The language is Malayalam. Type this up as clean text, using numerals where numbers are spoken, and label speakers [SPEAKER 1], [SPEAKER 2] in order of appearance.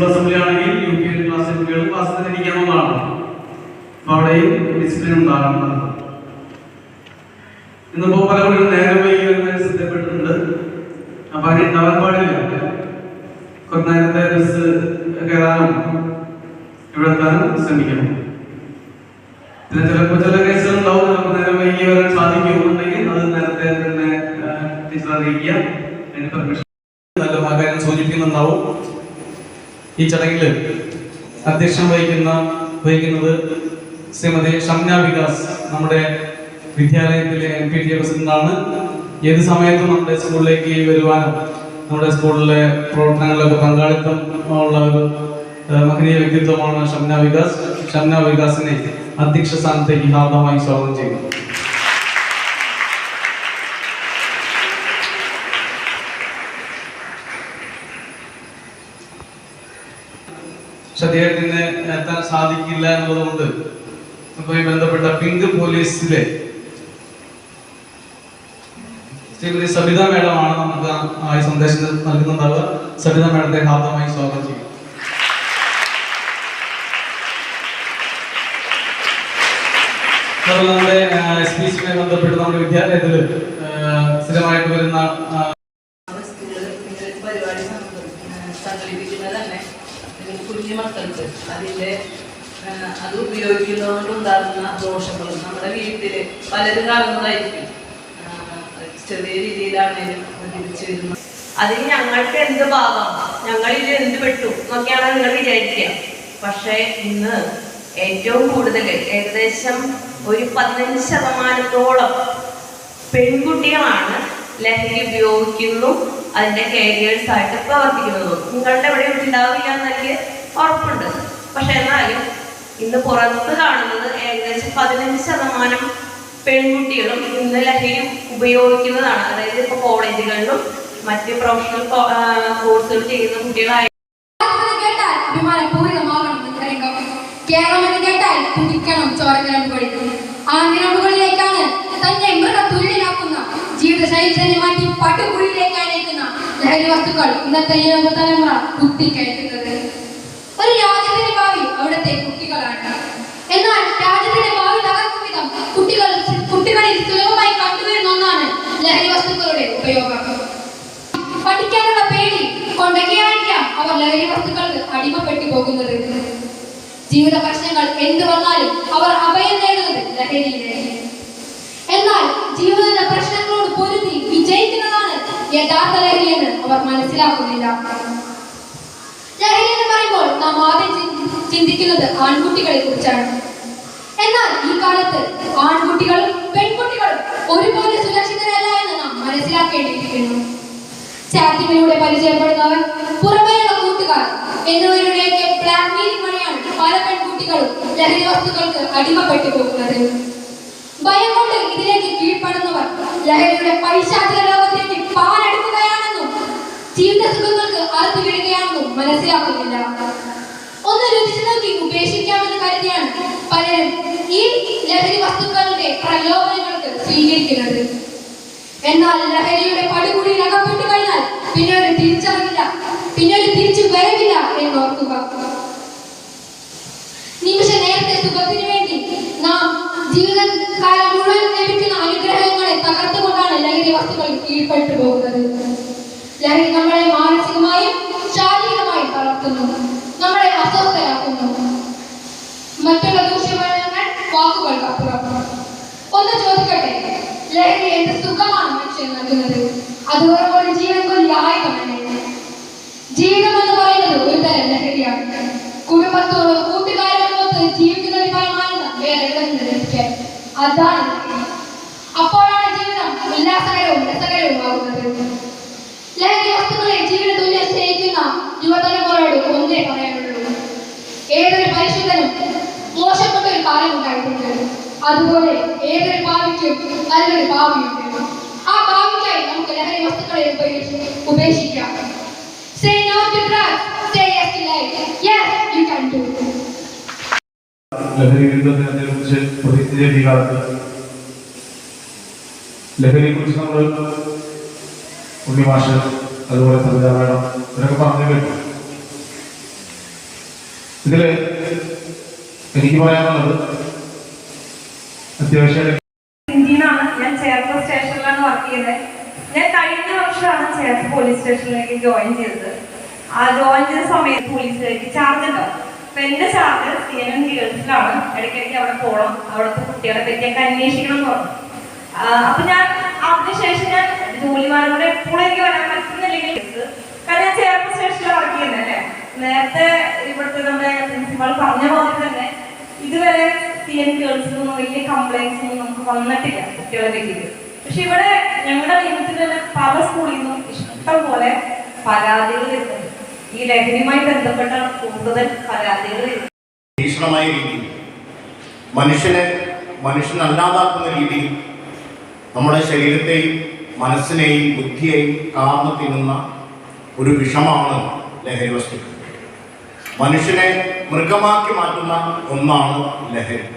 [SPEAKER 1] അസംബ്ലിയാണെങ്കിൽ UP ക്ലാസ്സിൽ കുട്ടികൾ ക്ലാസ്സിൽ ഇരിക്കാവുന്നതാണ്. അപ്പോൾ അവിടെയും ഡിസിപ്ലിൻ ഉണ്ടാകുന്നത്. ഇന്നിപ്പോൾ പല കുട്ടികളും നേരെ വൈകി വരുന്നതിന് ശ്രദ്ധപ്പെട്ടിട്ടുണ്ട്. അപ്പം അതിന് ഉണ്ടാവാൻ പാടില്ല. കുറച്ച് നേരത്തെ ബസ് കയറാനും ഇവിടെ എത്താനും ശ്രമിക്കണം. പിന്നെ ചിലപ്പോൾ ചില കേസുകൾ ഉണ്ടാവും. ചിലപ്പോൾ നേരെ വൈകി വരാൻ സാധിക്കുമെന്നുണ്ടെങ്കിൽ അത് നേരത്തെ തന്നെ ടീച്ചർ അറിയിക്കുക. അതിന് പെർമിഷൻ നല്ല കാര്യം സൂചിപ്പിക്കുന്നുണ്ടാവും. ഈ ചടങ്ങിൽ അധ്യക്ഷം വഹിക്കുന്നത് ശ്രീമതി ഷംന വികാസ്, നമ്മുടെ വിദ്യാലയത്തിലെ MPTA പ്രസിഡന്റാണ്. ഏത് സമയത്തും നമ്മുടെ സ്കൂളിലേക്ക് വരുവാനും നമ്മുടെ സ്കൂളിലെ പ്രവർത്തനങ്ങളിലൊക്കെ പങ്കാളിത്തം ഉള്ള ഒരു മഹനീയ വ്യക്തിത്വമാണ് ഷംന വികാസ്. ഷംന വികാസിനെ അധ്യക്ഷ സ്ഥാനത്തേക്ക് ഹാർദമായി സ്വാഗതം ചെയ്യുന്നു. അദ്ദേഹത്തിന് എത്താൻ സാധിക്കില്ല എന്നുള്ളതുകൊണ്ട് അതുമായി ബന്ധപ്പെട്ട പിങ്ക് പോലീസിലെ ശ്രീമതി സബിത മേഡമാണ് നമുക്ക് ആ സന്ദേശം നൽകുന്നുണ്ടാവുക. സബിത മേഡത്തെ ഹാർദമായി സ്വാഗതം ചെയ്യും. നമ്മുടെ SPCയുമായി ബന്ധപ്പെട്ട് നമ്മുടെ വിദ്യാലയത്തിൽ സ്ഥിരമായിട്ട് വരുന്ന
[SPEAKER 2] കുഞ്ഞു മക്കൾക്ക് അത് ഉപയോഗിക്കുന്നതുകൊണ്ടുണ്ടാകുന്ന ദോഷങ്ങളും നമ്മുടെ വീട്ടില് പലരും കാണുന്നതായിരിക്കും. ചെറിയ രീതിയിലാണെങ്കിലും തിരിച്ചു വരുന്നത് അതിന് ഞങ്ങൾക്ക് എന്ത് ഭാഗം, ഞങ്ങളിൽ എന്ത് പെട്ടു എന്നൊക്കെയാണ് നിങ്ങൾ വിചാരിക്കുക. പക്ഷേ ഇന്ന് ഏറ്റവും കൂടുതൽ ഏകദേശം ഒരു 15% പെൺകുട്ടികളാണ് ലഹരി ഉപയോഗിക്കുന്നു, അതിന്റെ കാരിയേഴ്സ് ആയിട്ട് പ്രവർത്തിക്കുന്നതും. നിങ്ങളുടെ എവിടെ ഉണ്ടാവില്ല എന്നൊക്കെ ഉറപ്പുണ്ട്. പക്ഷെ എന്നാലും ഇന്ന് പുറത്ത് കാണുന്നത് ഏകദേശം 15% പെൺകുട്ടികളും ഇന്ന് ലഹരി ഉപയോഗിക്കുന്നതാണ്. അതായത് ഇപ്പൊ കോളേജുകളിലും മറ്റ് പ്രൊഫഷണൽ കോഴ്സുകൾ ചെയ്യുന്ന കുട്ടികളായ
[SPEAKER 3] ആഗ്രഹങ്ങളിലേക്കാണ് തന്നെ മൃഗത്തുല്യനാക്കുന്ന ജീവിതശൈലി തന്നെ മാറ്റി പട്ടുകുഴിയിലേക്കാണ് അയക്കുന്ന ലഹരി വസ്തുക്കൾ ഇന്നത്തെ തലമുറ കുത്തിക്കയറ്റുന്നത്. ഒരു രാജ്യത്തിന്റെ ഭാവി അവിടുത്തെ കുട്ടികളാണ്. എന്നാൽ രാജ്യത്തിന്റെ ഭാവി തകർക്കും വിധം കുട്ടികളിൽ സുലഭമായി കണ്ടുവരുന്ന ഒന്നാണ് ലഹരി വസ്തുക്കളുടെ ഉപയോഗം. പഠിക്കാനുള്ള പേടി കൊണ്ടൊക്കെയായിരിക്കാം അവർ ലഹരി വസ്തുക്കൾക്ക് അടിമപ്പെട്ടു പോകുന്നത്. ജീവിത പ്രശ്നങ്ങൾ എന്ത് വന്നാലും അവർ അഭയം നേടുന്നത് ലഹരിയിലേക്ക്. എന്നാൽ ജീവിതത്തിന്റെ പ്രശ്നങ്ങളോട് പൊരുതി വിജയിക്കുന്നതാണ് യഥാർത്ഥ ലഹരി എന്ന് അവർ മനസ്സിലാക്കുന്നില്ല. ലഹരി എന്ന് പറയുമ്പോൾ നാം ആദ്യം ചിന്തിക്കുന്നത് ആൺകുട്ടികളെ കുറിച്ചാണ്. എന്നാൽ ഈ കാലത്ത് ആൺകുട്ടികളും പെൺകുട്ടികളും ഒരുപോലെ സുരക്ഷിതരല്ല എന്ന് നാം മനസ്സിലാക്കേണ്ടിയിരിക്കുന്നു. ചാറ്റിങ്ങിലൂടെ പരിചയപ്പെടുന്നവർ, പുറമേയുള്ള കൂട്ടുകാർ എന്നിവരുടെയൊക്കെ ബ്ലാക്ക്മെയിലിംഗ് വഴിയാണ് പല പെൺകുട്ടികളും ലഹരി വസ്തുക്കൾക്ക് അടിമപ്പെട്ടു പോകുന്നത്. ഭയം കൊണ്ട് ഇതിലേക്ക് കീഴ്പ്പെടുന്നവർ ലഹരിയുടെ പൈശാചിക ലോകത്തേക്ക് പാലെടുക്കുകയാണെന്നും ജീവിത സുഖങ്ങൾക്ക് അറുത്തു വിടുകയാണെന്നും മനസ്സിലാക്കുന്നില്ല. ഒന്ന് രുചിച്ചു നോക്കി ഉപേക്ഷിക്കാമെന്ന് കരുതിയാണ് പലരും ഈ ലഹരി വസ്തുക്കളുടെ പ്രലോഭനങ്ങൾക്ക് സ്വീകരിക്കുന്നത്. എന്നാൽ ലഹരിയുടെ പടുകുടിയിൽ അകപ്പെട്ടു കഴിഞ്ഞാൽ പിന്നെ ഒരു തിരിച്ചറിവില്ല, പിന്നെ ഒരു തിരിച്ചു വരവില്ല എന്ന് ഓർക്കുക. നിമിഷ നേരത്തെ സുഖത്തിന് വേണ്ടി നാം ജീവിതകാലം മുഴുവൻ ലഭിക്കുന്ന അനുഗ്രഹങ്ങളെ തകർത്തുകൊണ്ടാണ് ലഹരി വസ്തുക്കൾ കീഴ്പ്പെട്ടു പോകുന്നത്. ലഹരി നമ്മളെ മാനസികമായും ശാരീരികമായും തളർത്തുന്നു, നമ്മളെ അസ്വസ്ഥരാക്കുന്നു. മറ്റുള്ള ദൂഷ്യഫലങ്ങൾ വാക്കുകൾക്കപ്പുറം. ഒന്ന് ചോദിക്കട്ടെ, ലഹരി എന്ത് സുഖമാണ് മനുഷ്യൻ നൽകുന്നത്? അത് ഒരു ജീവൻ കൊല്ലി ആയുധമല്ലേ? ജീവിതം എന്ന് പറയുന്നത് ഒരു തരം ലഹരിയാണ്. കുടുംബത്തോടും കൂട്ടുകാരോടൊത്ത് ജീവിക്കുന്നതിൽ പരമാനന്ദം വേറെ ലഭിക്കാൻ അതാണ് ലഹരി. അപ്പോഴാണ് ജീവിതം ഉല്ലാസകരവും രസകരവും ആകുന്നത്. ലഹരി വസ്തുക്കളെ ജീവിത തുല്യം സ്നേഹിക്കുന്ന യുവതലമുറയോട് ഒന്നേ പറയാനുള്ളൂ: ഏതൊരു പരിശുദ്ധനും മോശപ്പെട്ട ഒരു കാലം ഉണ്ടായിട്ടുണ്ട്. അതുപോലെ ഏതൊരു ഭാവിക്കും നല്ലൊരു ഭാവിയുണ്ട്. ആ ഭാവിക്കായി നമുക്ക് ലഹരി വസ്തുക്കളെ ഉപേക്ഷിക്കാം. Say no to drugs, say yes to life. Yes, you can do.
[SPEAKER 4] ലഹരി വിരുദ്ധത്തിനെക്കുറിച്ച് പ്രതിജ്ഞ കാലത്ത് ലഹരിയെക്കുറിച്ച് നമ്മൾ ഉണ്ണിമാഷ്, അതുപോലെ സബിത മേഡം ഇവരൊക്കെ പറഞ്ഞു കേട്ടു. ഇതിൽ എനിക്ക് പറയാനുള്ളത് അത്യാവശ്യം
[SPEAKER 5] ഇന്ത്യയിലാണ്. ഞാൻ ചേർപ്പ് സ്റ്റേഷനിലാണ് വർക്ക് ചെയ്യുന്നത്. ഞാൻ കഴിഞ്ഞ വർഷമാണ് ചേർപ്പ് പോലീസ് സ്റ്റേഷനിലേക്ക് ജോയിൻ ചെയ്തത്. ആ ജോയിൻ ചെയ്ത സമയത്ത് പോലീസിലേക്ക് ചാർജ് ഉണ്ടാവും. അപ്പൊ എന്റെ ചാർജ് CNN ഗേൾസിലാണ്. ഇടയ്ക്കിടയ്ക്ക് അവിടെ പോകണം, അവിടുത്തെ കുട്ടികളെ പറ്റിയൊക്കെ അന്വേഷിക്കണം എന്ന് പറഞ്ഞു. അപ്പൊ ഞാൻ അതിനുശേഷം ഞാൻ ജോലിമാരോട് എപ്പോഴും എനിക്ക് വരാൻ പറ്റുന്നില്ലെങ്കിൽ, കാരണം ഞാൻ ചേർപ്പ് സ്റ്റേഷനിൽ വർക്ക് ചെയ്യുന്നല്ലേ. നേരത്തെ ഇവിടുത്തെ നമ്മുടെ പ്രിൻസിപ്പാൾ പറഞ്ഞ പോലെ തന്നെ ഇതുവരെ CNN ഗേൾസിൽ നിന്നും വലിയ കംപ്ലൈൻസ് ഒന്നും നമുക്ക് വന്നിട്ടില്ല കുട്ടികളെ പറ്റിയിട്ട്. പക്ഷെ ഇവിടെ ഞങ്ങളുടെ യൂത്തിൽ തന്നെ പല സ്കൂളിൽ നിന്നും ഇഷ്ടം പോലെ പരാതികൾ വരുന്നുണ്ട്. ഈ ലഹരിയുമായി ബന്ധപ്പെട്ട കൂടുതൽ പരാതികൾ
[SPEAKER 6] ഭീഷണമായ രീതിയിൽ മനുഷ്യനല്ലാതാക്കുന്ന രീതിയിൽ നമ്മുടെ ശരീരത്തെയും മനസ്സിനെയും ബുദ്ധിയെയും കാർന്നു തിന്നുന്ന ഒരു വിഷമാണ് ലഹരി വസ്തുക്കൾ. മനുഷ്യനെ മൃഗമാക്കി മാറ്റുന്ന ഒന്നാണ് ലഹരി.